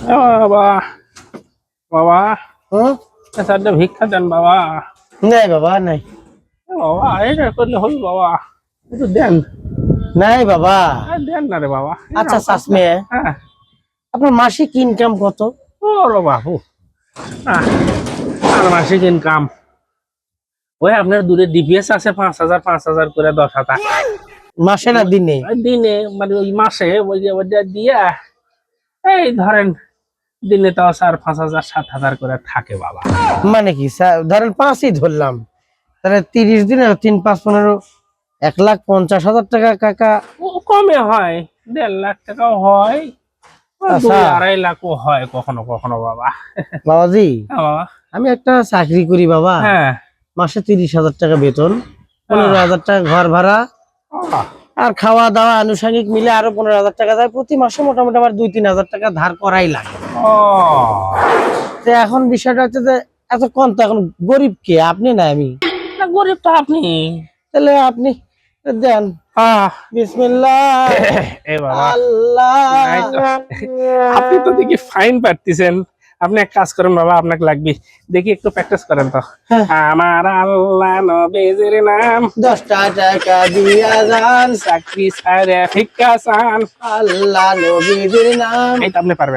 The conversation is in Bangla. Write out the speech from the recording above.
বাবা বাবা হুম? চারটা ভিক্ষা দেন বাবা। নাই বাবা নাই। বাবা এটা করলে হল বাবা, একটু দেন। নাই বাবা। দেন না রে বাবা। আচ্ছা চাচমে, হ্যাঁ। আপনার মাসিক ইনকাম কত? ও বাবু, আর মাসিক ইনকাম ওই আপনার দূরে ডিপিএস আছে 5,000 5,000 করে 10,000 মাসে না দিনে? দিনে, মানে ওই মাসে ওই যে ওইটা দিয়া এই ধরেন দিনে তাও 4-5,000 7,000 করে থাকে বাবা। মানে কি ধরেন 5ই ধরলাম, তাহলে 30 দিনে 3 5 15 1,50,000 টাকা কাকা। ও কমে হয়, 1.5 লাখ টাকাও হয়, আচ্ছা 2-2.5 লাখও হয় কখনো কখনো বাবা। বাবাজি, হ্যাঁ বাবা। আমি একটা চাকরি করি বাবা, হ্যাঁ। মাসে 30,000 টাকা বেতন, 15,000 টাকা ঘর ভাড়া, আহ, আর খাওয়া দাওয়া আনুষঙ্গিক মিলে আরো 15,000 টাকা যায় প্রতি মাসে। মোটামুটি আমার 2-3,000 টাকা ধার করাই লাগে। ও তো এখন বিষয়টা হচ্ছে যে এত কম তো, এখন গরিব কে, আপনি না আমি? না, গরিব তো আপনি। তাহলে আপনি দেন। আহ বিসমিল্লাহ। এ বাবা, নাই তো। আল্লাহ। আপনি তো দেখি ফাইন পারতেছেন। আপনি এক কাজ করেন বাবা, আপনাকে লাগবে, দেখি একটু প্র্যাকটিস করেন তো। হ্যাঁ। আমার আল্লাহ নবীজির নাম, 10টা টাকা দিয়া যান, চাকরি ছাড়ে ভিক্ষা চান। আল্লাহ নবীজির নাম। এই তো আপনি পারবেন।